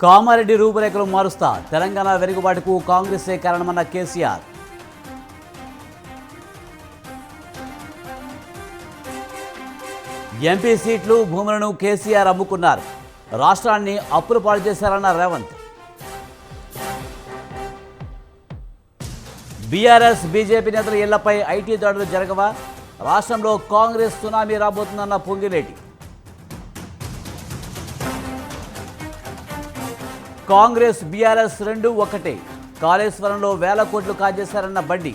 కామారెడ్డి రూపురేఖలు మారుస్తా, తెలంగాణ వెనుకబాటుకు కాంగ్రెసే కారణమన్న కేసీఆర్. ఎంపీ సీట్లు, భూములను కేసీఆర్ అమ్ముకున్నారు. రాష్ట్రాన్ని అప్పుల పాలు చేశారన్న రేవంత్. బీఆర్ఎస్, బీజేపీ నేతల ఇళ్లపై ఐటీ దాడులు జరగవా? రాష్ట్రంలో కాంగ్రెస్ సునామీ రాబోతుందన్న పొంగిరెడ్డి. కాంగ్రెస్, బీఆర్ఎస్ రెండు ఒకటే, కాళేశ్వరంలో వేల కోట్లు కాజేశారన్న బండి.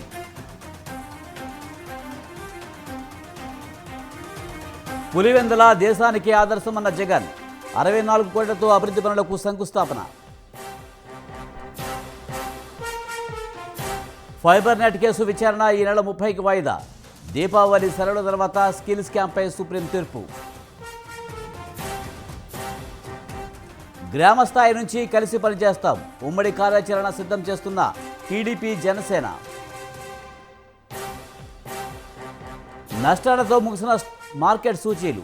పులివెందుల దేశానికి ఆదర్శమన్న జగన్. 64 కోట్లతో అభివృద్ధి పనులకు శంకుస్థాపన. ఫైబర్ నెట్ కేసు విచారణ ఈ నెల 30కి వాయిదా. దీపావళి సెలవుల తర్వాత స్కిల్స్ క్యాంపై సుప్రీం తీర్పు. గ్రామ స్థాయి నుంచి కలిసి పనిచేస్తాం, ఉమ్మడి కార్యాచరణ సిద్ధం చేస్తున్న టీడీపీ, జనసేన. నష్టాలతో ముగిసిన మార్కెట్ సూచీలు.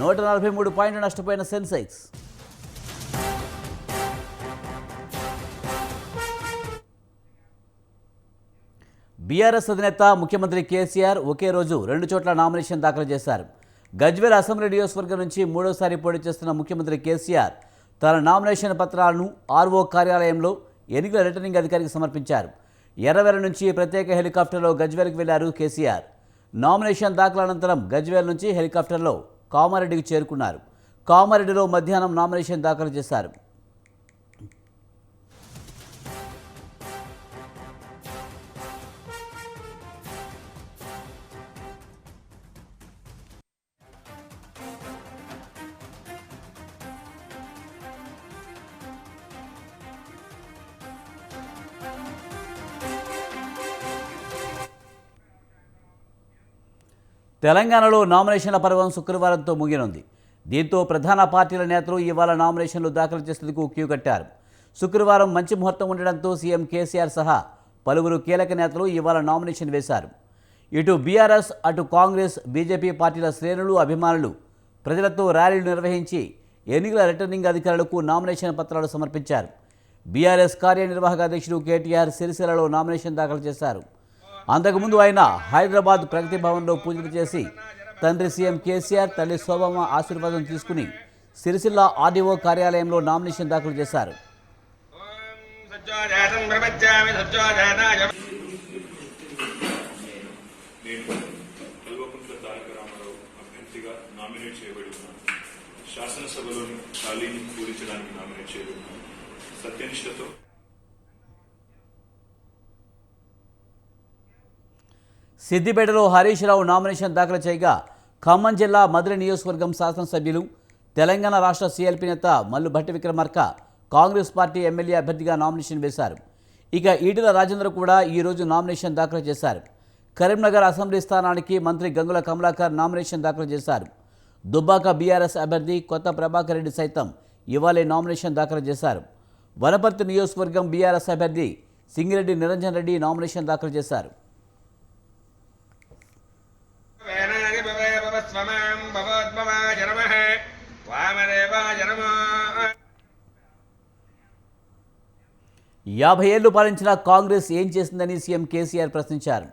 143 పాయింట్లు నష్టపోయిన సెన్సెక్స్. బీఆర్ఎస్ అధినేత ముఖ్యమంత్రి కేసీఆర్ ఒకే రోజు 2 చోట్ల నామినేషన్ దాఖలు చేశారు. గజ్వేల్ అసెంబ్లీ నియోజకవర్గం నుంచి మూడోసారి పోటీ చేస్తున్న ముఖ్యమంత్రి కేసీఆర్ తన నామినేషన్ పత్రాలను ఆర్ఓ కార్యాలయంలో ఎన్నికల రిటర్నింగ్ అధికారికి సమర్పించారు. ఎర్రవెల నుంచి ప్రత్యేక హెలికాప్టర్లో గజ్వేల్కి వెళ్లారు కేసీఆర్. నామినేషన్ దాఖలు అనంతరం గజ్వేల్ నుంచి హెలికాప్టర్లో కామారెడ్డికి చేరుకున్నారు. కామారెడ్డిలో మధ్యాహ్నం నామినేషన్ దాఖలు చేశారు. తెలంగాణలో నామినేషన్ల పర్వం శుక్రవారంతో ముగినుంది. దీంతో ప్రధాన పార్టీల నేతలు ఇవాళ నామినేషన్లు దాఖలు చేసేందుకు క్యూ కట్టారు. శుక్రవారం మంచి ముహూర్తం ఉండడంతో సీఎం కేసీఆర్ సహా పలువురు కీలక నేతలు ఇవాళ నామినేషన్ వేశారు. ఇటు బీఆర్ఎస్, అటు కాంగ్రెస్, బీజేపీ పార్టీల శ్రేణులు, అభిమానులు ప్రజలతో ర్యాలీలు నిర్వహించి ఎన్నికల రిటర్నింగ్ అధికారులకు నామినేషన్ పత్రాలు సమర్పించారు. బీఆర్ఎస్ కార్యనిర్వాహక అధ్యక్షుడు కేటీఆర్ సిరిసిల్లలో నామినేషన్ దాఖలు చేశారు. అంతకుముందు ఆయన హైదరాబాద్ ప్రగతి భవన్లో పూజలు చేసి తండ్రి సీఎం కేసీఆర్, తల్లి శోభమ్మ ఆశీర్వాదం తీసుకుని సిరిసిల్ల ఆర్డీఓ కార్యాలయంలో నామినేషన్ దాఖలు చేశారు. శాసనసభలోని ఖాళీని పూరించడానికి నామినేట్ చేయబడినాను. సత్యనిష్టతో సిద్దిపేటలో హరీష్ రావు నామినేషన్ దాఖలు చేయగా, ఖమ్మం జిల్లా మధుర నియోజకవర్గం శాసనసభ్యులు, తెలంగాణ రాష్ట్ర సీఎల్పీ నేత మల్లు భట్టి విక్రమార్క కాంగ్రెస్ పార్టీ ఎమ్మెల్యే అభ్యర్థిగా నామినేషన్ వేశారు. ఇక ఈటెల రాజేందర్ కూడా ఈరోజు నామినేషన్ దాఖలు చేశారు. కరీంనగర్ అసెంబ్లీ స్థానానికి మంత్రి గంగుల కమలాకర్ నామినేషన్ దాఖలు చేశారు. దుబ్బాక బీఆర్ఎస్ అభ్యర్థి కొత్త ప్రభాకర్ రెడ్డి సైతం ఇవాళే నామినేషన్ దాఖలు చేశారు. వనపర్తి నియోజకవర్గం బీఆర్ఎస్ అభ్యర్థి సింగిరెడ్డి నిరంజన్ రెడ్డి నామినేషన్ దాఖలు చేశారు. యాభై ఏళ్లు పాలించిన కాంగ్రెస్ ఏం చేసిందని సీఎం కేసీఆర్ ప్రశ్నించారు.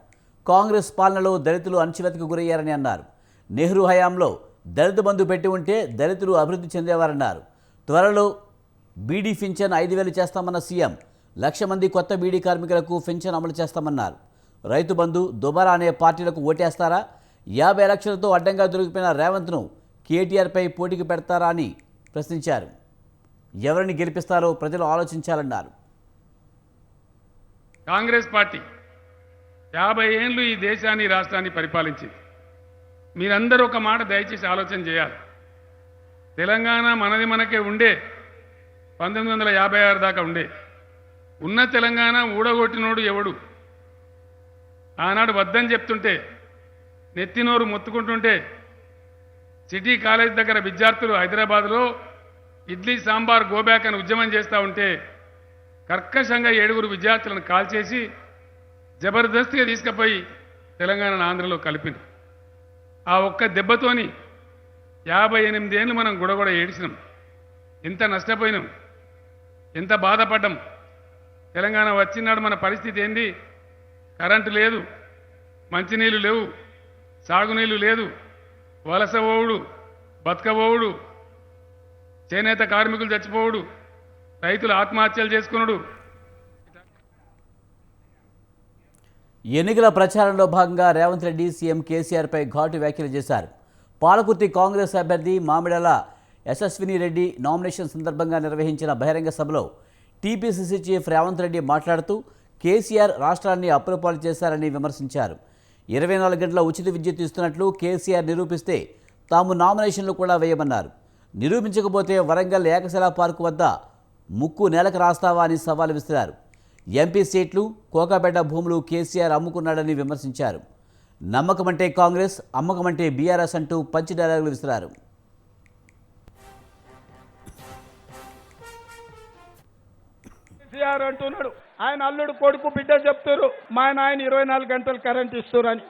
కాంగ్రెస్ పాలనలో దళితులు అణచివేతకు గురయ్యారని అన్నారు. నెహ్రూ హయాంలో దళిత బంధు పెట్టి ఉంటే దళితులు అభివృద్ధి చెందేవారన్నారు. త్వరలో బీడీ పింఛన్ 5,000 చేస్తామన్న సీఎం 1,00,000 మంది కొత్త బీడీ కార్మికులకు పింఛన్ అమలు చేస్తామన్నారు. రైతు బంధు, దుబారా అనే పార్టీలకు ఓటేస్తారా? 50 లక్షలతో అడ్డంగా దొరికిపోయిన రేవంత్ను కేటీఆర్పై పోటీకి పెడతారా అని ప్రశ్నించారు. ఎవరిని గెలిపిస్తారో ప్రజలు ఆలోచించాలన్నారు. కాంగ్రెస్ పార్టీ 50 ఏళ్ళు ఈ దేశాన్ని, రాష్ట్రాన్ని పరిపాలించింది. మీరందరూ ఒక మాట దయచేసి ఆలోచన చేయాలి. తెలంగాణ మనది మనకే ఉండే 1956 దాకా ఉండే. ఉన్న తెలంగాణ ఊడగొట్టినోడు ఎవడు? ఆనాడు వద్దని చెప్తుంటే, నెత్తినోరు మొత్తుకుంటుంటే, సిటీ కాలేజ్ దగ్గర విద్యార్థులు హైదరాబాద్లో ఇడ్లీ సాంబార్ గోబ్యాక్ అని ఉద్యమం చేస్తూ ఉంటే కర్కశంగా 7 విద్యార్థులను కాల్చేసి జబర్దస్తిగా తీసుకుపోయి తెలంగాణను ఆంధ్రలో కలిపింది. ఆ ఒక్క దెబ్బతోని 58 ఏళ్ళు మనం గుడగొడ ఏడిసినాం. ఎంత నష్టపోయినాం. ఎంత బాధపడ్డాం. తెలంగాణ వచ్చినాడు మన పరిస్థితి ఏంది? కరెంటు లేదు, మంచినీళ్ళు లేవు, సాగునీళ్ళు లేదు, వలస పోవుడు, బతకబోవుడు, చేనేత కార్మికులు చచ్చిపోవుడు, రైతులు ఆత్మహత్యలు చేసుకున్నాడు. ఎన్నికల ప్రచారంలో భాగంగా రేవంత్ రెడ్డి సీఎం కేసీఆర్పై ఘాటు వ్యాఖ్యలు చేశారు. పాలకుర్తి కాంగ్రెస్ అభ్యర్థి మామిడాల యశస్విని రెడ్డి నామినేషన్ సందర్భంగా నిర్వహించిన బహిరంగ సభలో టీపీసీసీ చీఫ్ రేవంత్ రెడ్డి మాట్లాడుతూ కేసీఆర్ రాష్ట్రాన్ని అప్పులపాలు చేశారని విమర్శించారు. 24 గంటల ఉచిత విద్యుత్ ఇస్తున్నట్లు కేసీఆర్ నిరూపిస్తే తాము నామినేషన్లు కూడా వేయమన్నారు. నిరూపించకపోతే వరంగల్ ఏకశిలా పార్కు వద్ద ముక్కు నేలకు రాస్తావా అని సవాల్ విసిరారు. ఎంపీ సీట్లు, కోకాపేట భూములు కేసీఆర్ అమ్ముకున్నాడని విమర్శించారు. నమ్మకమంటే కాంగ్రెస్, అమ్మకమంటే బీఆర్ఎస్ అంటూ పంచి డైలాగులు విసిరారు. కేసీఆర్ అంటున్నాడు ఆయన అల్లుడు కొడుకు బిడ్డ చెప్తారు మా ఆయన 24 గంటలు కరెంట్ ఇస్తారని.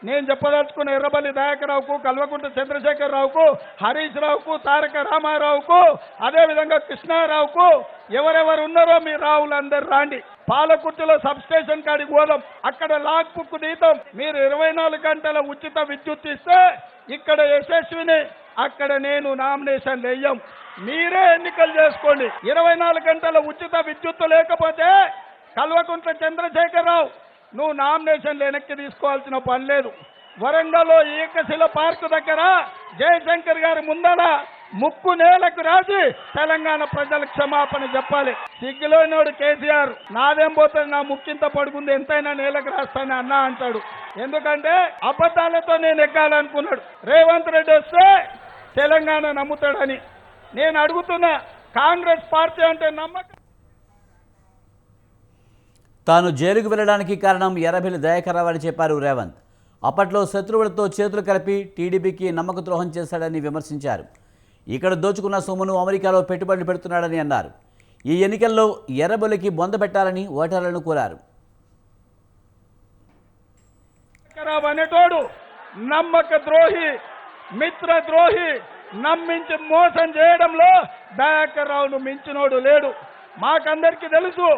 నేను చెప్పదలుచుకున్న ఎర్రబల్లి దయాకర్రావుకు, కల్వకుంట్ల చంద్రశేఖరరావుకు, హరీష్ రావుకు, తారక రామారావుకు, అదేవిధంగా కృష్ణారావుకు ఎవరెవరు ఉన్నారో మీ రావులందరూ రాండి. పాలకుర్తిలో సబ్ స్టేషన్ కాడికి పోదాం. అక్కడ లాగ్ బుక్ తీద్దాం. మీరు 24 గంటల ఉచిత విద్యుత్ ఇస్తే ఇక్కడ యశస్విని, అక్కడ నేను నామినేషన్ వేయం. మీరే ఎన్నికలు చేసుకోండి. 24 గంటల ఉచిత విద్యుత్ లేకపోతే కల్వకుంట్ల చంద్రశేఖరరావు నువ్వు నామినేషన్ వెనక్కి తీసుకోవాల్సిన పని లేదు. వరంగల్లో ఏకశిల పార్కు దగ్గర జయశంకర్ గారి ముందర ముక్కు నేలకు రాసి తెలంగాణ ప్రజలకు క్షమాపణ చెప్పాలి. సిగ్గులోనోడు కేసీఆర్ నాదేం పోతుంది, నా ముక్కింత పడుకుంది, ఎంతైనా నేలకు రాస్తానని అన్నా అంటాడు. ఎందుకంటే అబద్ధాలతో నేను ఎక్కాలనుకున్నాడు. రేవంత్ రెడ్డి వస్తే తెలంగాణ నమ్ముతాడని నేను అడుగుతున్నా. కాంగ్రెస్ పార్టీ అంటే నమ్మకం. తాను జైలుకు వెళ్లడానికి కారణం ఎర్రబెల్లి దయాకర్రావు అని చెప్పారు రేవంత్. అప్పట్లో శత్రువులతో చేతులు కలిపి టీడీపీకి నమ్మక ద్రోహం చేశాడని విమర్శించారు. ఇక్కడ దోచుకున్న సొమ్మును అమెరికాలో పెట్టుబడులు పెడుతున్నాడని అన్నారు. ఈ ఎన్నికల్లో ఎర్రబెల్లికి బొంద పెట్టాలని ఓటర్లను కోరారు. అనేటోడు నమ్మక ద్రోహి, మిత్ర ద్రోహి, నమ్మించి మోసం చేయడంలో దయాకర్రావును మించినోడు లేడు. మాకందరికీ తెలుసు.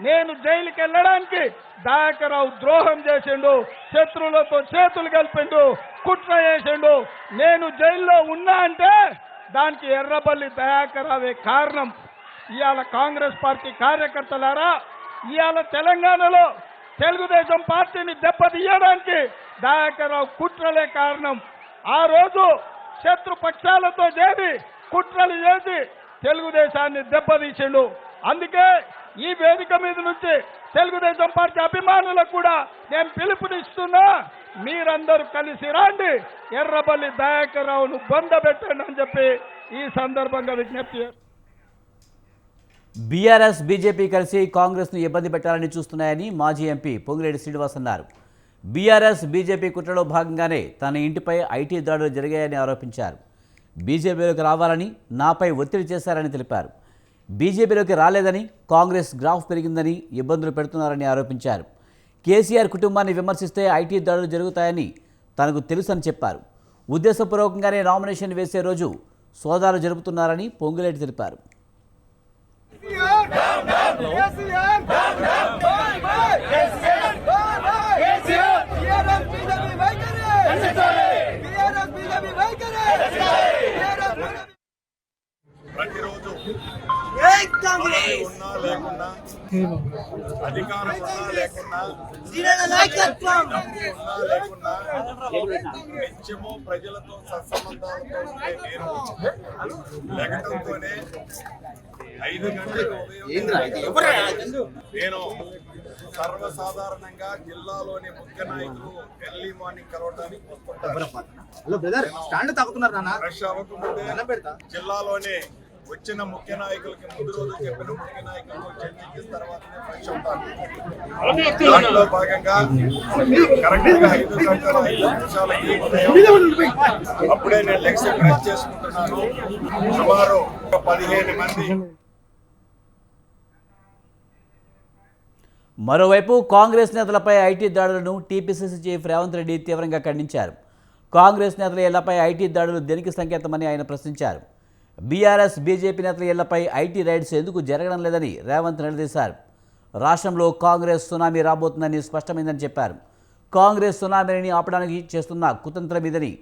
నేను జైలుకి వెళ్ళడానికి దయాకర్రావు ద్రోహం చేసిండు, శత్రువులతో చేతులు కలిపిండు, కుట్ర చేసిండు. నేను జైల్లో ఉన్నా అంటే దానికి ఎర్రబల్లి దయాకర్రావే కారణం. ఇవాళ కాంగ్రెస్ పార్టీ కార్యకర్తలారా, ఇవాళ తెలంగాణలో తెలుగుదేశం పార్టీని దెబ్బతీయడానికి దయాకర్రావు కుట్రలే కారణం. ఆ రోజు శత్రుపక్షాలతో చేరి కుట్రలు చేసి తెలుగుదేశాన్ని దెబ్బతీసిండు. అందుకే ఈ వేదిక మీద నుంచి తెలుగుదేశం పార్టీ అభిమానులకు కూడా నేను పిలుపునిస్తున్నా, మీరందరూ కలిసి రండి, ఎర్రబల్లి దయాకర్రావును బొందబెట్టండి అని చెప్పి ఈ సందర్భంగా విజ్ఞప్తి చేస్తున్నాను. బీఆర్ఎస్, బీజేపీ కలిసి కాంగ్రెస్ను ఇబ్బంది పెట్టాలని చూస్తున్నాయని మాజీ ఎంపీ పొంగిరెడ్డి శ్రీనివాస్ అన్నారు. బీఆర్ఎస్, బీజేపీ కుట్రలో భాగంగానే తన ఇంటిపై ఐటీ దాడులు జరిగాయని ఆరోపించారు. బీజేపీలోకి రావాలని నాపై ఒత్తిడి చేశారని తెలిపారు. బీజేపీలోకి రాలేదని, కాంగ్రెస్ గ్రాఫ్ పెరిగిందని ఇబ్బందులు పెడుతున్నారని ఆరోపించారు. కేసీఆర్ కుటుంబాన్ని విమర్శిస్తే ఐటీ దాడులు జరుగుతాయని తనకు తెలుసని చెప్పారు. ఉద్దేశపూర్వకంగానే నామినేషన్ వేసే రోజు సోదాలు జరుపుతున్నారని పొంగులేటి తెలిపారు. ప్రతిరోజు ఉన్నా లేకున్నా, అధికారం ఉన్నా లేకున్నా, ఉన్నా లేకున్నా నిత్యము ప్రజలతో సత్సంబంధాలతో ఉండే నేను లెగటంతోనే 5 గంటలకు నేను సర్వసాధారణంగా జిల్లాలోని ముఖ్య నాయకులు ఎర్లీ మార్నింగ్ కలవడానికి వస్తుంటారు. ఫ్రెష్ అవ్వకముందే జిల్లాలోనే వచ్చిన ముఖ్య నాయకులకి ముందు రోజు చెప్పిన ముఖ్య నాయకులకు చర్చించిన తర్వాతనే ఫ్రెష్ అవుతారు. దాంట్లో భాగంగా కరెక్ట్ గా 5 గంటల 5 నిమిషాలకి ఉదయం అప్పుడే నేను లెగ్స్ బ్రష్ చేసుకుంటున్నాను. సుమారు 15 మంది. మరోవైపు కాంగ్రెస్ నేతలపై ఐటీ దాడులను టీపీసీసీ చీఫ్ రేవంత్ రెడ్డి తీవ్రంగా ఖండించారు. కాంగ్రెస్ నేతల ఇళ్లపై ఐటీ దాడులు దేనికి సంకేతమని ఆయన ప్రశ్నించారు. బీఆర్ఎస్ బీజేపీ నేతల ఇళ్లపై ఐటీ రైడ్స్ ఎందుకు జరగడం లేదని రేవంత్ నిలదీశారు. రాష్ట్రంలో కాంగ్రెస్ సునామీ రాబోతుందని స్పష్టమైందని చెప్పారు. కాంగ్రెస్ సునామీని ఆపడానికి చేస్తున్న కుతంత్రం ఇదని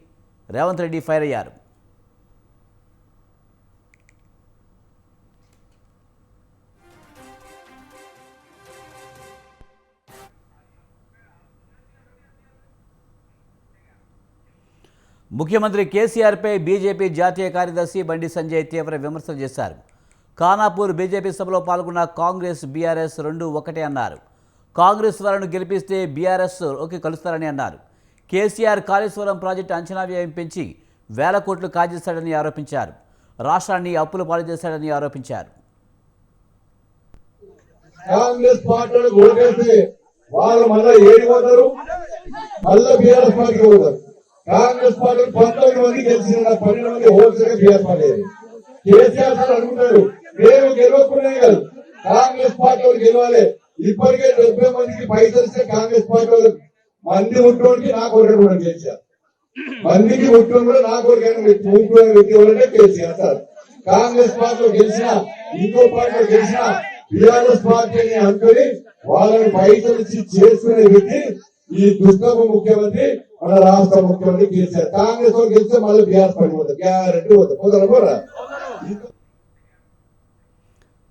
రేవంత్ రెడ్డి ఫైర్ అయ్యారు. ముఖ్యమంత్రి కేసీఆర్పై బీజేపీ జాతీయ కార్యదర్శి బండి సంజయ్ తీవ్ర విమర్శలు చేశారు. ఖానాపూర్ బీజేపీ సభలో పాల్గొన్న కాంగ్రెస్ బీఆర్ఎస్ రెండు ఒకటే అన్నారు. కాంగ్రెస్ వారిని గెలిపిస్తే బీఆర్ఎస్లోకి కలుస్తారని అన్నారు. కేసీఆర్ కాళేశ్వరం ప్రాజెక్టు అంచనా వ్యయం పెంచి వేల కోట్లు కాజేశాడని ఆరోపించారు. రాష్ట్రాన్ని అప్పుల పాలు చేశాడని ఆరోపించారు. కాంగ్రెస్ పార్టీలకు ఓటేస్తే వాళ్ళు మళ్ళా ఏడిపోతారు, మళ్ళా బీఆర్ఎస్ పార్టీకి పోతారు. కాంగ్రెస్ పార్టీ 19 మంది గెలిచిన 12 మంది wholesale BRS party. KCR sir అనుకుంటారు మేము గెలవకునే కాదు, కాంగ్రెస్ పార్టీ వాళ్ళు గెలవాలి. ఇప్పటికే 70 మందికి పైసలు ఇస్తే కాంగ్రెస్ పార్టీ వాళ్ళు మంది ముట్టుకోవడానికి నా కోరిక కూడా కేసీఆర్, మందికి ముట్టుకొని కూడా నా కోరిక వ్యక్తి కేసీఆర్ సార్. కాంగ్రెస్ పార్టీలో గెలిచిన ఇంకో పార్టీలో గెలిచిన బీఆర్ఎస్ పార్టీని అనుకుని వాళ్ళని పైసలు ఇచ్చి చేసుకునే వ్యక్తి ఈ దుష్టపు ముఖ్యమంత్రి మన రాష్ట్ర ముఖ్యమంత్రి కేసీఆర్. కాంగ్రెస్ వాళ్ళు గెలిస్తే మళ్ళీ బీఆర్ఎస్ పార్టీ పోతుంది, గ్యారెంటీ పోతుంది. పోతారా?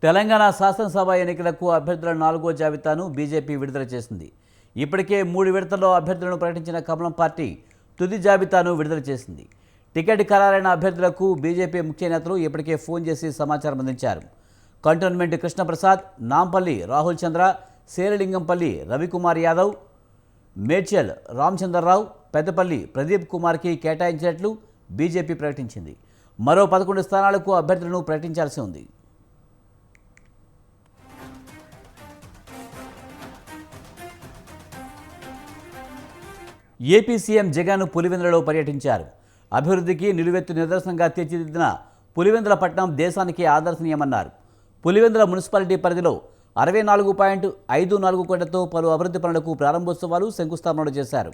తెలంగాణ శాసనసభ ఎన్నికలకు అభ్యర్థుల 4వ జాబితాను బీజేపీ విడుదల చేసింది. ఇప్పటికే 3 విడతల్లో అభ్యర్థులను ప్రకటించిన కమలం పార్టీ తుది జాబితాను విడుదల చేసింది. టికెట్ ఖరారైన అభ్యర్థులకు బీజేపీ ముఖ్య నేతలు ఇప్పటికే ఫోన్ చేసి సమాచారం అందించారు. కంటోన్మెంట్ కృష్ణప్రసాద్, నాంపల్లి రాహుల్ చంద్ర, శేరిలింగంపల్లి రవికుమార్ యాదవ్, మేడ్చల్ రామచంద్రరావు, పెద్దపల్లి ప్రదీప్ కుమార్కి కేటాయించినట్లు బీజేపీ ప్రకటించింది. మరో 11 స్థానాలకు అభ్యర్థులను ప్రకటించాల్సి ఉంది. ఏపీ సీఎం జగన్ పులివెందులలో పర్యటించారు. అభివృద్ధికి నిలువెత్తు నిదర్శనంగా తీర్చిదిద్దిన పులివెందుల పట్టణం దేశానికి ఆదర్శనీయమన్నారు. పులివెందుల మున్సిపాలిటీ పరిధిలో 64.54 కోట్లతో పలు అభివృద్ధి పనులకు ప్రారంభోత్సవాలు, శంకుస్థాపనలు చేశారు.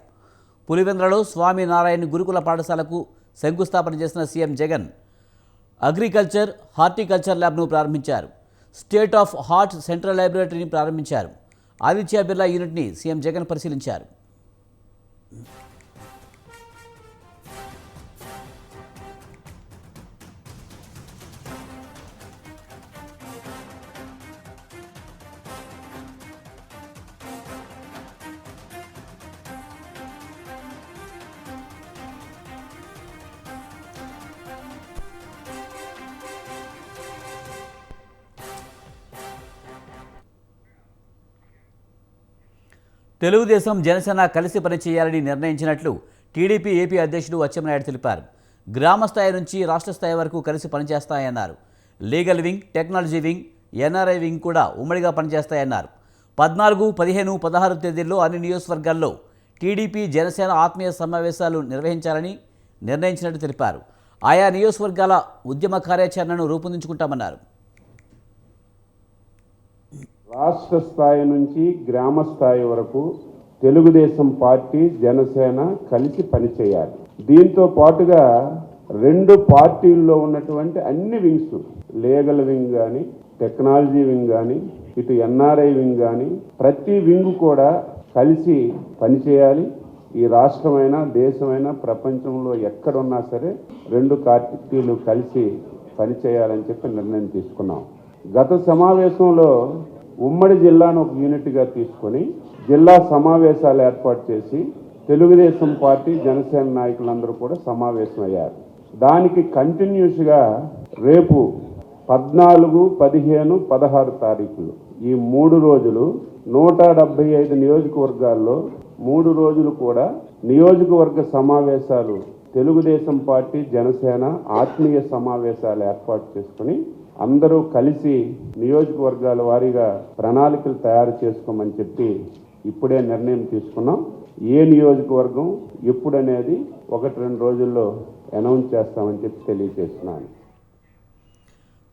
పులివెందులలో స్వామి నారాయణ గురుకుల పాఠశాలకు శంకుస్థాపన చేసిన సీఎం జగన్ అగ్రికల్చర్, హార్టికల్చర్ ల్యాబ్ను ప్రారంభించారు. స్టేట్ ఆఫ్ హార్ట్ సెంట్రల్ లైబ్రరీని ప్రారంభించారు. ఆదిత్య బిర్లా యూనిట్ని సీఎం జగన్ పరిశీలించారు. తెలుగుదేశం, జనసేన కలిసి పనిచేయాలని నిర్ణయించినట్లు టీడీపీ ఏపీ అధ్యక్షుడు అచ్చెన్నాయుడు తెలిపారు. గ్రామ స్థాయి నుంచి రాష్ట్ర స్థాయి వరకు కలిసి పనిచేస్తాయన్నారు. Legal wing, technology wing, NRI wing కూడా ఉమ్మడిగా పనిచేస్తాయన్నారు. 14, 15, 16 తేదీల్లో అన్ని నియోజకవర్గాల్లో టీడీపీ, జనసేన ఆత్మీయ సమావేశాలు నిర్వహించాలని నిర్ణయించినట్టు తెలిపారు. ఆయా నియోజకవర్గాల ఉద్యమ కార్యాచరణను రూపొందించుకుంటామన్నారు. రాష్ట్ర స్థాయి నుంచి గ్రామ స్థాయి వరకు తెలుగుదేశం పార్టీ, జనసేన కలిసి పనిచేయాలి. దీంతో పాటుగా 2 పార్టీల్లో ఉన్నటువంటి అన్ని వింగ్స్, లీగల్ వింగ్ కానీ, టెక్నాలజీ వింగ్ కానీ, ఇటు ఎన్ఆర్ఐ వింగ్ కానీ, ప్రతి వింగ్ కూడా కలిసి పనిచేయాలి. ఈ రాష్ట్రమైనా, దేశమైనా, ప్రపంచంలో ఎక్కడున్నా సరే 2 పార్టీలు కలిసి పనిచేయాలని చెప్పి నిర్ణయం తీసుకున్నాం. గత సమావేశంలో ఉమ్మడి జిల్లాను ఒక యూనిట్గా తీసుకొని జిల్లా సమావేశాలు ఏర్పాటు చేసి తెలుగుదేశం పార్టీ, జనసేన నాయకులందరూ కూడా సమావేశం అయ్యారు. దానికి కంటిన్యూస్గా రేపు 14, 15, 16 తారీఖులు ఈ 3 రోజులు 175 నియోజకవర్గాల్లో 3 రోజులు కూడా నియోజకవర్గ సమావేశాలు, తెలుగుదేశం పార్టీ, జనసేన ఆత్మీయ సమావేశాలు ఏర్పాటు చేసుకుని అందరూ కలిసి నియోజకవర్గాల వారీగా ప్రణాళికలు తయారు చేసుకోమని చెప్పి ఇప్పుడే నిర్ణయం తీసుకున్నాం. ఏ నియోజకవర్గం ఎప్పుడనేది 1-2 రోజుల్లో అనౌన్స్ చేస్తామని చెప్పి తెలియజేస్తున్నాను.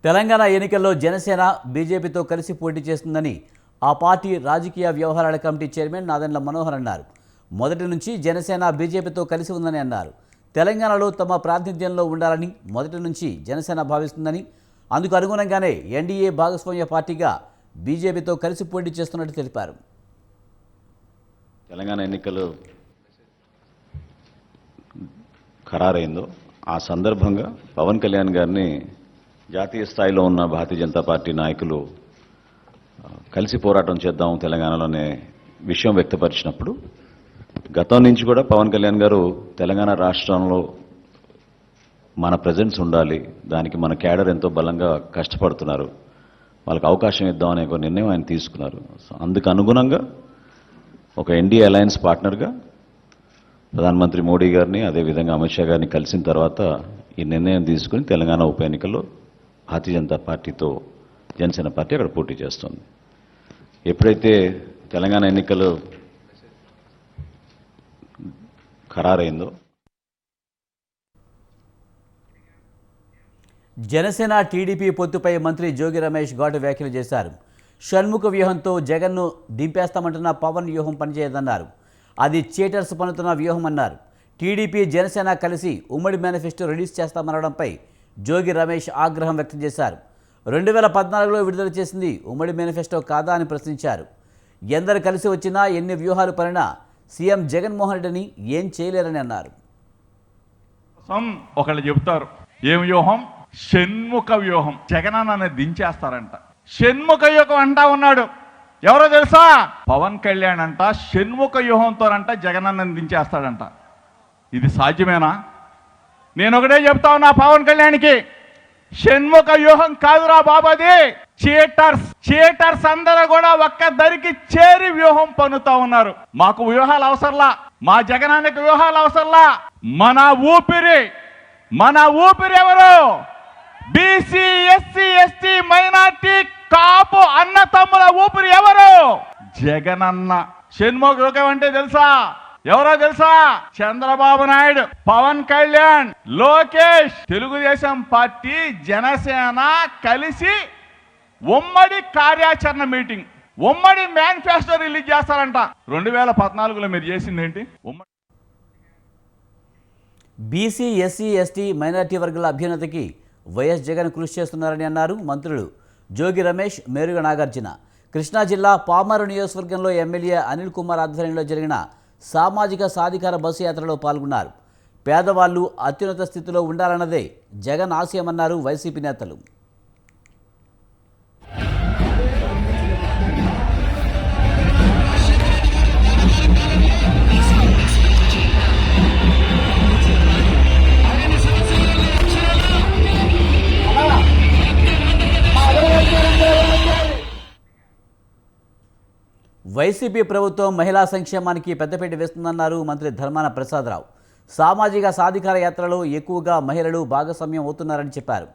తెలంగాణ ఎన్నికల్లో జనసేన బీజేపీతో కలిసి పోటీ చేస్తుందని ఆ పార్టీ రాజకీయ వ్యవహారాల కమిటీ చైర్మన్ నాదెండ్ల మనోహర్ అన్నారు. మొదటి నుంచి జనసేన బీజేపీతో కలిసి ఉందని అన్నారు. తెలంగాణలో తమ ప్రాతినిధ్యంలో ఉండాలని మొదటి నుంచి జనసేన భావిస్తుందని, అందుకు అనుగుణంగానే ఎన్డీఏ భాగస్వామ్య పార్టీగా బీజేపీతో కలిసి పోటీ చేస్తున్నట్టు తెలిపారు. తెలంగాణ ఎన్నికలు ఖరారైందో ఆ సందర్భంగా పవన్ కళ్యాణ్ గారిని జాతీయ స్థాయిలో ఉన్న భారతీయ జనతా పార్టీ నాయకులు కలిసి పోరాటం చేద్దాం తెలంగాణలోనే విషయం వ్యక్తపరిచినప్పుడు గతం నుంచి కూడా పవన్ కళ్యాణ్ గారు తెలంగాణ రాష్ట్రంలో మన ప్రజెన్స్ ఉండాలి, దానికి మన క్యాడర్ ఎంతో బలంగా కష్టపడుతున్నారు, వాళ్ళకి అవకాశం ఇద్దామనే ఒక నిర్ణయం ఆయన తీసుకున్నారు. అందుకు అనుగుణంగా ఒక ఎన్డీఏ అలయన్స్ పార్ట్నర్గా ప్రధానమంత్రి మోడీ గారిని అదేవిధంగా అమిత్ షా గారిని కలిసిన తర్వాత ఈ నిర్ణయం తీసుకుని తెలంగాణ ఉప ఎన్నికల్లో భారతీయ జనతా పార్టీతో జనసేన పార్టీ అక్కడ పోటీ చేస్తుంది. ఎప్పుడైతే తెలంగాణ ఎన్నికలు ఖరారైందో జనసేన టీడీపీ పొత్తుపై మంత్రి జోగి రమేష్ ఘాటు వ్యాఖ్యలు చేశారు. షణ్ముఖ వ్యూహంతో జగన్ను దింపేస్తామంటున్న పవన్ వ్యూహం పనిచేయదన్నారు. అది చీటర్స్ పన్నుతున్న వ్యూహం అన్నారు. టీడీపీ జనసేన కలిసి ఉమ్మడి మేనిఫెస్టో రిలీజ్ చేస్తామనడంపై జోగి రమేష్ ఆగ్రహం వ్యక్తం చేశారు. 2014లో విడుదల చేసింది ఉమ్మడి మేనిఫెస్టో కాదా అని ప్రశ్నించారు. ఎందరు కలిసి వచ్చినా ఎన్ని వ్యూహాలు పనినా సీఎం జగన్మోహన్ రెడ్డిని ఏం చేయలేరని అన్నారు. ఒకళ్ళు చెబుతారు ఏం వ్యూహం, షణ్ముఖ వ్యూహం, జగనన్న దించేస్తారంట. షణ్ముఖ వ్యూహం అంటా ఉన్నాడు, ఎవరో తెలుసా? పవన్ కళ్యాణ్ అంట షణ్ముఖ వ్యూహంతోనంట జగనన్న దించేస్తాడంట. ఇది సాధ్యమేనా? నేను ఒకటే చెప్తా ఉన్నా పవన్ కళ్యాణ్కి, షణ్ముఖ వ్యూహం కాదురా బాబాది, చీటర్స్ అందరూ కూడా ఒక్క దరికి చేరి వ్యూహం పన్నుతా ఉన్నారు. మాకు వ్యూహాలు అవసరంలా, మా జగనానికి వ్యూహాలు అవసరంలా. మన ఊపిరి ఎవరు? బీసీ, ఎస్సీ, ఎస్టీ, మైనార్టీ, కాపు అన్న తమ్ముల ఊపిరి ఎవరు? జగనన్న. షణ్ముఖ వ్యూహం అంటే తెలుసా? ఎవరో తెలుసా? చంద్రబాబు నాయుడు, పవన్ కళ్యాణ్, లోకేష్, తెలుగుదేశం పార్టీ, జనసేన కలిసి ఉమ్మడి కార్యాచరణ మీటింగ్, ఉమ్మడి మేనిఫెస్టో రిలీజ్ చేస్తారంట. 2014లో మీరు చేసింది ఏంటి? బీసీ, ఎస్సీ, ఎస్టీ, మైనార్టీ వర్గాల అభ్యున్నతికి వైఎస్ జగన్ కృషి చేస్తున్నారని అన్నారు మంత్రులు జోగి రమేష్, మేరుగ నాగార్జున. కృష్ణా జిల్లా పామరు నియోజకవర్గంలో ఎమ్మెల్యే అనిల్ కుమార్ ఆధ్వర్యంలో జరిగిన సామాజిక సాధికార బస్సు యాత్రలో పాల్గొన్నారు. పేదవాళ్లు అత్యున్నత స్థితిలో ఉండాలన్నదే జగన్ ఆశయమన్నారు వైసీపీ నేతలు. వైసీపీ ప్రభుత్వం మహిళా సంక్షేమానికి పెద్దపీట వేస్తుందన్నారు మంత్రి ధర్మాన ప్రసాదరావు. సామాజిక సాధికార యాత్రలో ఎక్కువగా మహిళలు భాగస్వామ్యం అవుతున్నారని చెప్పారు.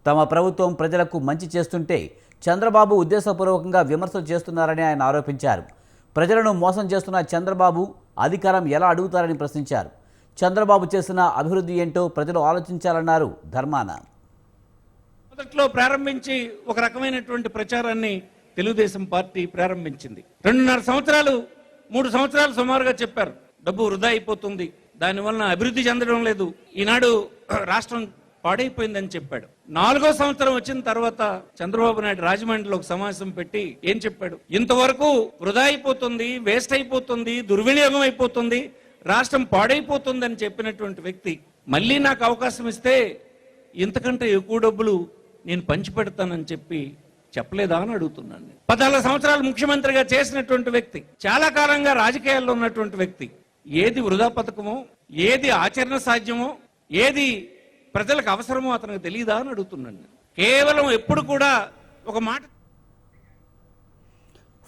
తమ ప్రభుత్వం ప్రజలకు మంచి చేస్తుంటే చంద్రబాబు ఉద్దేశపూర్వకంగా విమర్శలు చేస్తున్నారని ఆయన ఆరోపించారు. ప్రజలను మోసం చేస్తున్న చంద్రబాబు అధికారం ఎలా అడుగుతారని ప్రశ్నించారు. చంద్రబాబు చేసిన అభివృద్ధి ఏంటో ప్రజలు ఆలోచించాలన్నారు ధర్మాన. మొదట్లో ప్రారంభించి ఒక రకమైనటువంటి ప్రచారాన్ని తెలుగుదేశం పార్టీ ప్రారంభించింది. 2.5 సంవత్సరాలు 3 సంవత్సరాలు సుమారుగా చెప్పారు డబ్బు వృధా అయిపోతుంది, దానివల్ల అభివృద్ధి చెందడం లేదు, ఈనాడు రాష్ట్రం పాడైపోయిందని చెప్పాడు. 4వ సంవత్సరం వచ్చిన తర్వాత చంద్రబాబు నాయుడు రాజమండ్రిలో ఒక సమావేశం పెట్టి ఏం చెప్పాడు? ఇంతవరకు వృధా అయిపోతుంది, వేస్ట్ అయిపోతుంది, దుర్వినియోగం అయిపోతుంది, రాష్ట్రం పాడైపోతుంది అని చెప్పినటువంటి వ్యక్తి మళ్ళీ నాకు అవకాశం ఇస్తే ఇంతకంటే ఎక్కువ డబ్బులు నేను పంచిపెడతానని చెప్పలేదా అని అడుగుతున్నాను. 14 సంవత్సరాలు ముఖ్యమంత్రిగా చేసినటువంటి వ్యక్తి, చాలా కాలంగా రాజకీయాల్లో ఉన్నటువంటి వ్యక్తి, ఏది వృధా పథకమో, ఏది ఆచరణ సాధ్యమో, ఏది ప్రజలకు అవసరమో అతనికి తెలియదా అని అడుగుతున్నాను. కేవలం ఎప్పుడు కూడా ఒక మాట.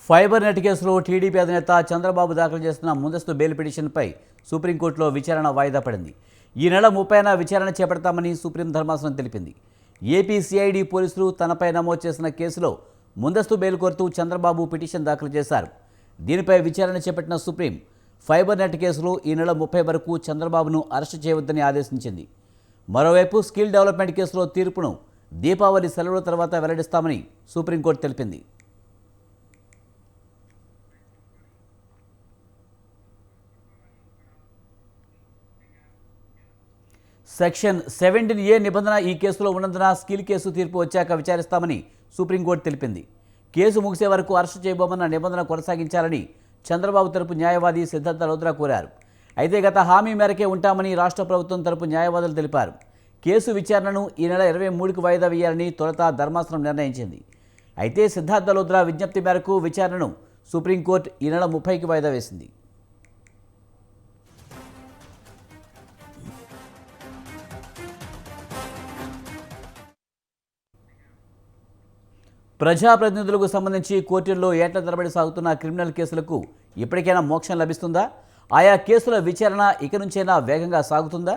ఫైబర్ నెట్ కేసులో టీడీపీ అధినేత చంద్రబాబు దాఖలు చేస్తున్న ముందస్తు బెయిల్ పిటిషన్పై సుప్రీంకోర్టులో విచారణ వాయిదా పడింది. ఈ నెల 30న విచారణ చేపడతామని సుప్రీం ధర్మాసనం తెలిపింది. ఏపీ సిఐడి పోలీసులు తనపై నమోదు చేసిన కేసులో ముందస్తు బెయిల్ కోరుతూ చంద్రబాబు పిటిషన్ దాఖలు చేశారు. దీనిపై విచారణ చేపట్టిన సుప్రీం ఫైబర్ నెట్ కేసులో ఈ నెల 30 వరకు చంద్రబాబును అరెస్టు చేయవద్దని ఆదేశించింది. మరోవైపు స్కిల్ డెవలప్మెంట్ కేసులో తీర్పును దీపావళి సెలవుల తర్వాత వెల్లడిస్తామని సుప్రీంకోర్టు తెలిపింది. సెక్షన్ 17A నిబంధన ఈ కేసులో ఉన్నందున స్కిల్ కేసు తీర్పు వచ్చాక విచారిస్తామని సుప్రీంకోర్టు తెలిపింది. కేసు ముగిసే వరకు అరెస్టు చేయబోమన్న నిబంధన కొనసాగించాలని చంద్రబాబు తరపు న్యాయవాది సిద్ధార్థ లోద్రా కోరారు. అయితే గత హామీ మేరకే ఉంటామని రాష్ట్ర ప్రభుత్వం తరపు న్యాయవాదులు తెలిపారు. కేసు విచారణను ఈ నెల 23కి వాయిదా వేయాలని తొలుత ధర్మాసనం నిర్ణయించింది. అయితే సిద్ధార్థ లోద్రా విజ్ఞప్తి మేరకు విచారణను సుప్రీంకోర్టు ఈ నెల 30కి వాయిదా వేసింది. ప్రజాప్రతినిధులకు సంబంధించి కోర్టుల్లో ఏళ్ల తరబడి సాగుతున్న క్రిమినల్ కేసులకు ఇప్పటికైనా మోక్షం లభిస్తుందా? ఆయా కేసుల విచారణ ఇక నుంచైనా వేగంగా సాగుతుందా?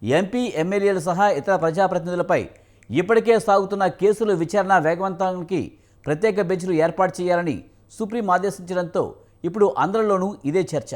ఎంపీ, ఎమ్మెల్యేలు సహా ఇతర ప్రజాప్రతినిధులపై ఇప్పటికే సాగుతున్న కేసుల విచారణ వేగవంతానికి ప్రత్యేక బెంచ్లు ఏర్పాటు చేయాలని సుప్రీం ఆదేశించడంతో ఇప్పుడు అందరిలోనూ ఇదే చర్చ.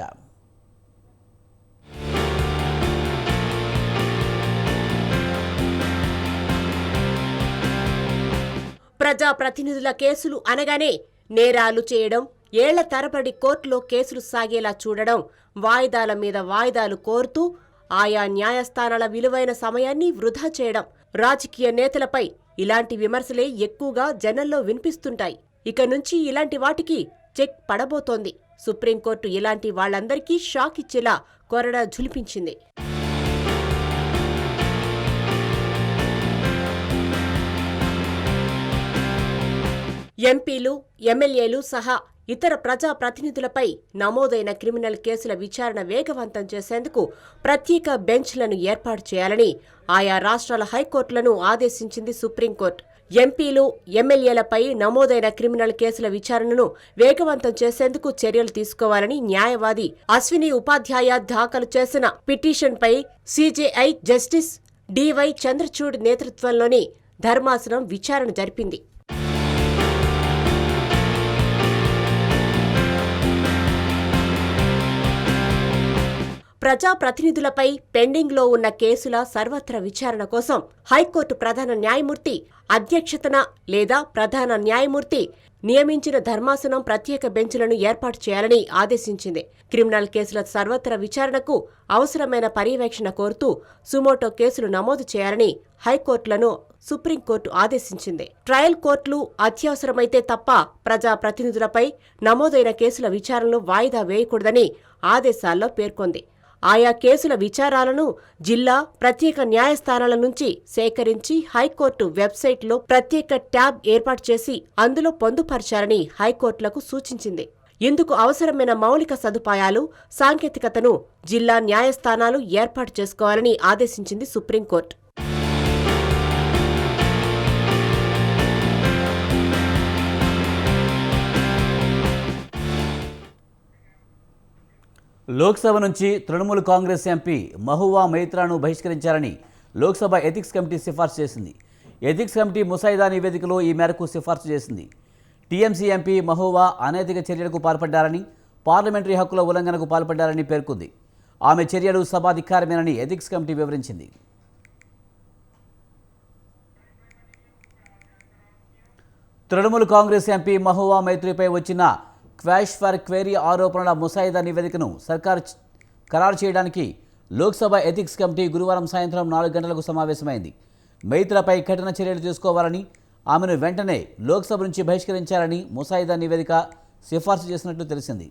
ప్రజాప్రతినిధుల కేసులు అనగానే నేరాలు చేయడం, ఏళ్ల తరబడి కోర్టులో కేసులు సాగేలా చూడడం, వాయిదాల మీద వాయిదాలు కోరుతూ ఆయా న్యాయస్థానాల విలువైన సమయాన్ని వృధా చేయడం, రాజకీయ నేతలపై ఇలాంటి విమర్శలే ఎక్కువగా జనంలో వినిపిస్తుంటాయి. ఇక నుంచి ఇలాంటి వాటికి చెక్ పడబోతోంది. సుప్రీంకోర్టు ఇలాంటి వాళ్లందరికీ షాక్ ఇచ్చేలా కొరడా ఝులిపించింది. ఎంపీలు, ఎమ్మెల్యేలు సహా ఇతర ప్రజాప్రతినిధులపై నమోదైన క్రిమినల్ కేసుల విచారణ వేగవంతం చేసేందుకు ప్రత్యేక బెంచ్లను ఏర్పాటు చేయాలని ఆయా రాష్ట్రాల హైకోర్టులను ఆదేశించింది సుప్రీంకోర్టు. ఎంపీలు, ఎమ్మెల్యేలపై నమోదైన క్రిమినల్ కేసుల విచారణను వేగవంతం చేసేందుకు చర్యలు తీసుకోవాలని న్యాయవాది అశ్విని ఉపాధ్యాయ దాఖలు చేసిన పిటిషన్పై సీజేఐ జస్టిస్ డివై చంద్రచూడ్ నేతృత్వంలోని ధర్మాసనం విచారణ జరిపింది. ప్రజాప్రతినిధులపై పెండింగ్లో ఉన్న కేసుల సర్వత్ర విచారణ కోసం హైకోర్టు ప్రధాన న్యాయమూర్తి అధ్యక్షతన లేదా ప్రధాన న్యాయమూర్తి నియమించిన ధర్మాసనం ప్రత్యేక బెంచ్లను ఏర్పాటు చేయాలని ఆదేశించింది. క్రిమినల్ కేసుల సర్వత్ర విచారణకు అవసరమైన పర్యవేక్షణ కోరుతూ సుమోటో కేసులు నమోదు చేయాలని హైకోర్టులను సుప్రీంకోర్టు ఆదేశించింది. ట్రయల్ కోర్టులు అత్యవసరమైతే తప్ప ప్రజాప్రతినిధులపై నమోదైన కేసుల విచారణలు వాయిదా వేయకూడదని ఆదేశాల్లో పేర్కొంది. ఆయా కేసుల విచారాలను జిల్లా, ప్రత్యేక న్యాయస్థానాల నుంచి సేకరించి హైకోర్టు వెబ్సైట్లో ప్రత్యేక ట్యాబ్ ఏర్పాటు చేసి అందులో పొందుపరచాలని హైకోర్టులకు సూచించింది. ఇందుకు అవసరమైన మౌలిక సదుపాయాలు, సాంకేతికతను జిల్లా న్యాయస్థానాలు ఏర్పాటు చేసుకోవాలని ఆదేశించింది సుప్రీంకోర్టు. లోక్సభ నుంచి తృణమూల్ కాంగ్రెస్ ఎంపీ మహువా మైత్రాను బహిష్కరించాలని లోక్సభ ఎథిక్స్ కమిటీ సిఫార్సు చేసింది. ఎథిక్స్ కమిటీ ముసాయిదా నివేదికలో ఈ మేరకు సిఫార్సు చేసింది. టీఎంసీ ఎంపీ మహువా అనైతిక చర్యలకు పాల్పడ్డారని, పార్లమెంటరీ హక్కుల ఉల్లంఘనకు పాల్పడ్డారని పేర్కొంది. ఆమె చర్యలు సభాధికారమేనని ఎథిక్స్ కమిటీ వివరించింది. తృణమూల్ కాంగ్రెస్ ఎంపీ మహువా మైత్రిపై వచ్చిన క్వాష్ ఫర్ క్వెరీ ఆరోపణల ముసాయిదా నివేదికను సర్కారు ఖరారు చేయడానికి లోక్సభ ఎథిక్స్ కమిటీ గురువారం సాయంత్రం 4 గంటలకు సమావేశమైంది. మైత్రపై కఠిన చర్యలు తీసుకోవాలని, ఆమెను వెంటనే లోక్సభ నుంచి బహిష్కరించాలని ముసాయిదా నివేదిక సిఫార్సు చేసినట్లు తెలిసింది.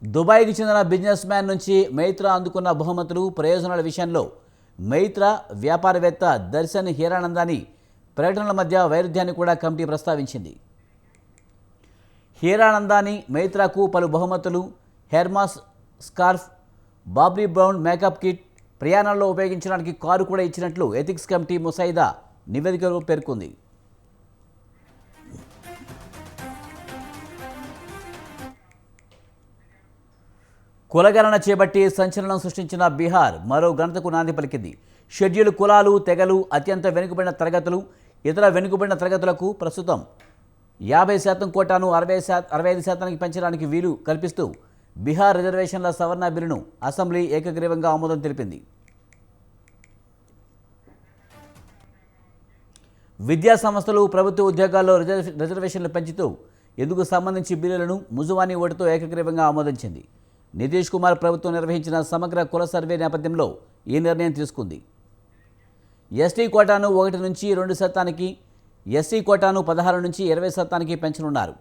దుబాయ్కి చెందిన బిజినెస్ మ్యాన్ నుంచి మైత్రా అందుకున్న బహుమతులు, ప్రయోజనాల విషయంలో మైత్రా వ్యాపారవేత్త దర్శన్ హీరానందాని ప్రకటనల మధ్య వైరుధ్యాన్ని కూడా కమిటీ ప్రస్తావించింది. హీరానందాని మైత్రాకు పలు బహుమతులు, Hermes scarf, bobbi brown makeup kit, ప్రయాణాల్లో ఉపయోగించడానికి కారు కూడా ఇచ్చినట్లు ఎథిక్స్ కమిటీ ముసాయిదా నివేదికలో పేర్కొంది. కులగణన చేపట్టి సంచలనం సృష్టించిన బీహార్ మరో గణతకు నాంది పలికింది. షెడ్యూల్ కులాలు, తెగలు, అత్యంత వెనుకబడిన తరగతులు, ఇతర వెనుకబడిన తరగతులకు ప్రస్తుతం 50% కోటాను 65% పెంచడానికి వీలు కల్పిస్తూ బీహార్ రిజర్వేషన్ల సవరణ బిల్లును అసెంబ్లీ ఏకగ్రీవంగా ఆమోదం తెలిపింది. విద్యా సంస్థలు, ప్రభుత్వ ఉద్యోగాల్లో రిజర్వేషన్లు పెంచుతూ ఇందుకు సంబంధించి బిల్లులను ముజువానీ ఓటుతో ఏకగ్రీవంగా ఆమోదించింది. నితీష్ కుమార్ ప్రభుత్వం నిర్వహించిన సమగ్ర కుల సర్వే నేపథ్యంలో ఈ నిర్ణయం తీసుకుంది. ఎస్టీ కోటాను 1 నుంచి 2%, ఎస్సీ కోటాను 16 నుంచి 20% పెంచనున్నారు.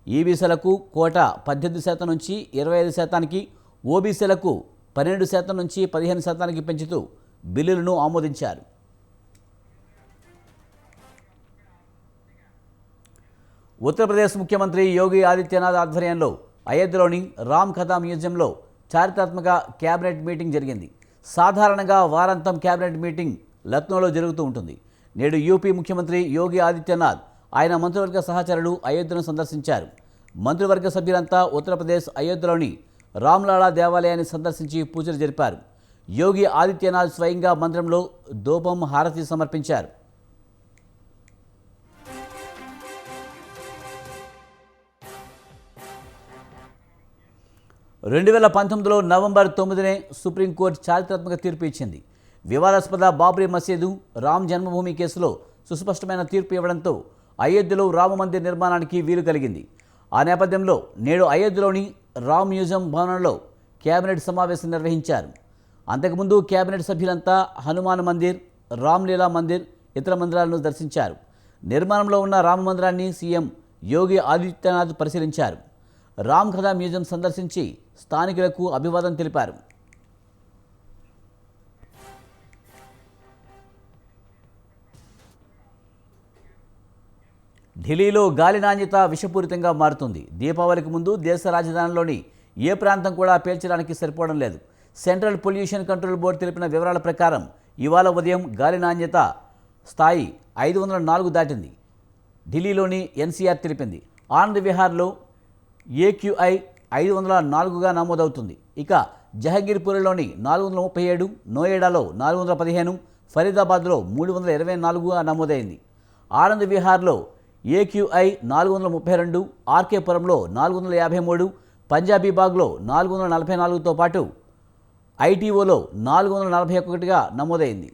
ఈబీసీలకు కోట 18% నుంచి 25%, ఓబీసీలకు 12% నుంచి 15% పెంచుతూ బిల్లులను ఆమోదించారు. ఉత్తరప్రదేశ్ ముఖ్యమంత్రి యోగి ఆదిత్యనాథ్ ఆధ్వర్యంలో అయోధ్యలోని రామ్ కథా మ్యూజియంలో చారిత్రాత్మక కేబినెట్ మీటింగ్ జరిగింది. సాధారణంగా వారాంతం కేబినెట్ మీటింగ్ లక్నోలో జరుగుతూ ఉంటుంది. నేడు యూపీ ముఖ్యమంత్రి యోగి ఆదిత్యనాథ్ ఆయన మంత్రివర్గ సహచరులు అయోధ్యను సందర్శించారు. మంత్రివర్గ సభ్యులంతా ఉత్తరప్రదేశ్ అయోధ్యలోని రామ్లాలా దేవాలయాన్ని సందర్శించి పూజలు జరిపారు. యోగి ఆదిత్యనాథ్ స్వయంగా మందిరంలో ధూపం హారతి సమర్పించారు. 2019లో నవంబర్ 9నే సుప్రీంకోర్టు చారిత్రాత్మక తీర్పు ఇచ్చింది. వివాదాస్పద బాబ్రీ మసీదు, రామ్ జన్మభూమి కేసులో సుస్పష్టమైన తీర్పు ఇవ్వడంతో అయోధ్యలో రామ మందిర్ నిర్మాణానికి వీలు కలిగింది. ఆ నేపథ్యంలో నేడు అయోధ్యలోని రామ్ మ్యూజియం భవనంలో కేబినెట్ సమావేశం నిర్వహించారు. అంతకుముందు కేబినెట్ సభ్యులంతా హనుమాన్ మందిర్, రామ్లీలా మందిర్, ఇతర మందిరాలను దర్శించారు. నిర్మాణంలో ఉన్న రామ మందిరాన్ని సీఎం యోగి ఆదిత్యనాథ్ పరిశీలించారు. రామ్ కథా మ్యూజియం సందర్శించి స్థానికులకు అభివాదం తెలిపారు. ఢిల్లీలో గాలి నాణ్యత విషపూరితంగా మారుతుంది. దీపావళికి ముందు దేశ రాజధానిలోని ఏ ప్రాంతం కూడా పేల్చడానికి సరిపోవడం లేదు. సెంట్రల్ పొల్యూషన్ కంట్రోల్ బోర్డు తెలిపిన వివరాల ప్రకారం ఇవాళ ఉదయం గాలి నాణ్యత స్థాయి 504 దాటింది. ఢిల్లీలోని ఎన్సీఆర్ తెలిపింది. ఆనంద్ విహార్లో ఏక్యూఐ 504గా నమోదవుతుంది. ఇక జహంగీర్పూర్లోని 437, నోయిడాలో 415, ఫరీదాబాద్లో 324గా నమోదైంది. ఆనంద్ విహార్లో ఏక్యూఐ 432, ఆర్కేపురంలో 453, పంజాబీబాగ్లో 444తో పాటు ఐటీఓలో 441గా నమోదైంది.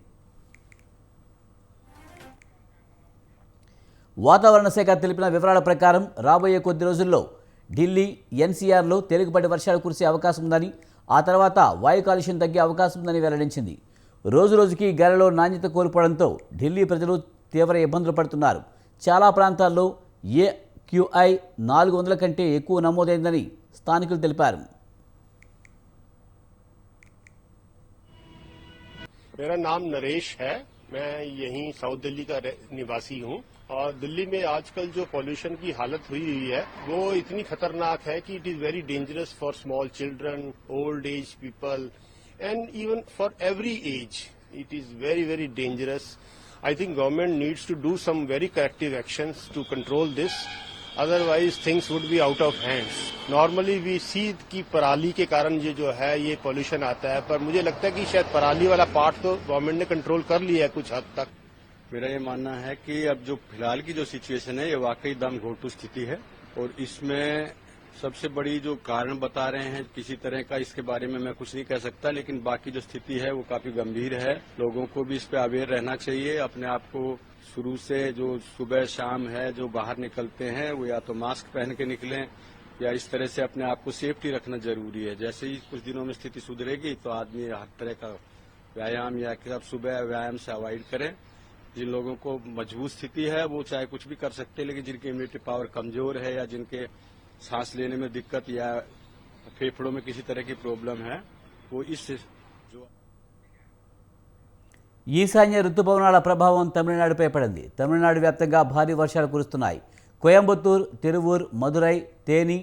వాతావరణ శాఖ తెలిపిన వివరాల ప్రకారం రాబోయే కొద్ది రోజుల్లో ఢిల్లీ, ఎన్సీఆర్లో తేలికపాటి వర్షాలు కురిసే అవకాశం ఉందని, ఆ తర్వాత వాయు కాలుష్యం తగ్గే అవకాశం ఉందని వెల్లడించింది. రోజురోజుకి గాలిలో నాణ్యత కోల్పోవడంతో ఢిల్లీ ప్రజలు తీవ్ర ఇబ్బందులు పడుతున్నారు. చాలా ప్రాంతాల్లో ఏక్యూఐ 400 కంటే ఎక్కువ నమోదైందని స్థానికులు తెలిపారు. मेरा नाम नरेश है। मैं यहीं साउथ दिल्ली का निवासी हूं और दिल्ली में आजकल जो पॉल्यूशन की हालत हुई है वो इतनी खतरनाक है कि it is very dangerous for small children, old age people and even for every age. It is very very dangerous. I think government needs to do some very corrective actions to control this. Otherwise things would be out of hands. Normally we see कि पराली के कारण ये जो है ये pollution आता है, पर मुझे लगता है कि शायद पराली वाला पार्ट तो गवर्नमेंट ने कंट्रोल कर लिया है कुछ हद तक. मेरा ये मानना है कि अब जो फिलहाल की जो सिचुएशन है ये वाकई दम घोटू स्थिति है और इसमें सबसे बड़ी जो कारण बता रहे हैं किसी तरह का, इसके बारे में मैं कुछ नहीं कह सकता, लेकिन बाकी जो स्थिति है वो काफी गंभीर है. लोगों को भी इस पे अवेयर रहना चाहिए. अपने आप को शुरू से जो सुबह शाम है जो बाहर निकलते हैं वो या तो मास्क पहन के निकलें या इस तरह से अपने आप को सेफ्टी रखना जरूरी है. जैसे ही कुछ दिनों में स्थिति सुधरेगी तो आदमी हर तरह का व्यायाम या सब सुबह व्यायाम से अवॉइड करें. जिन लोगों को मजबूत स्थिति है वो चाहे कुछ भी कर सकते हैं, लेकिन जिनकी इम्यूनिटी पावर कमजोर है या जिनके सांस लेने में दिक्कत या फेफड़ों में किसी तरह की प्रॉब्लम है वो इस जो ఈశాన్య రుతుపవనాల ప్రభావం తమిళనాడుపై పడింది. తమిళనాడు వ్యాప్తంగా భారీ వర్షాలు కురుస్తున్నాయి. కోయంబత్తూర్, తిరువూర్, మదురై, తేని,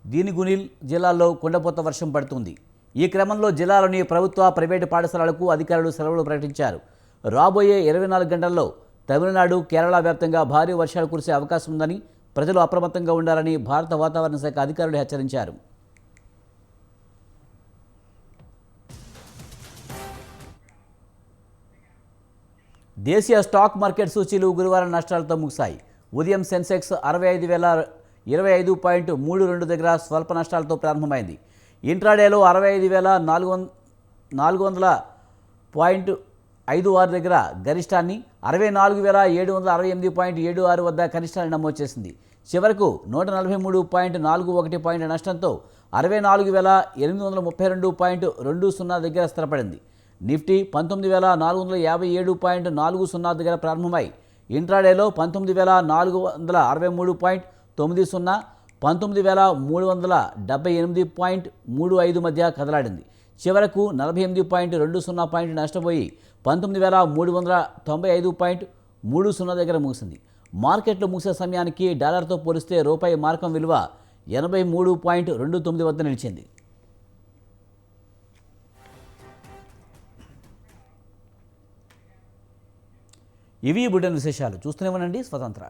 దీనిగునిల్ జిల్లాల్లో కుండపోత వర్షం పడుతుంది. ఈ క్రమంలో జిల్లాలోని ప్రభుత్వ, ప్రైవేటు పాఠశాలలకు అధికారులు సెలవులు ప్రకటించారు. రాబోయే 24 గంటల్లో తమిళనాడు, కేరళ వ్యాప్తంగా భారీ వర్షాలు కురిసే అవకాశం ఉందని, ప్రజలు అప్రమత్తంగా ఉండాలని భారత వాతావరణ శాఖ అధికారులు హెచ్చరించారు. దేశీయ స్టాక్ మార్కెట్ సూచీలు గురువారం నష్టాలతో ముగిశాయి. ఉదయం సెన్సెక్స్ 65,025.32 దగ్గర స్వల్ప నష్టాలతో ప్రారంభమైంది. ఇంట్రాడేలో 65,400.56 దగ్గర గరిష్టాన్ని, 64,768.76 వద్ద కనిష్టాన్ని నమోదు చేసింది. చివరకు 143.41 పాయింట్ల నష్టంతో 64,832.20 దగ్గర స్థిరపడింది. నిఫ్టీ 19,457.40 దగ్గర ప్రారంభమై ఇంట్రాడేలో 19,463.90, 19,378.35 మధ్య కదలాడింది. చివరకు 48.20 పాయింట్ నష్టపోయి 19,395.30 దగ్గర ముగిసింది. మార్కెట్లో ముగిసే సమయానికి డాలర్తో పోలిస్తే రూపాయి మార్కం విలువ 83.29 వద్ద నిలిచింది. ఇవి బులెటిన్ విశేషాలు. చూస్తూనే ఉండండి స్వతంత్ర.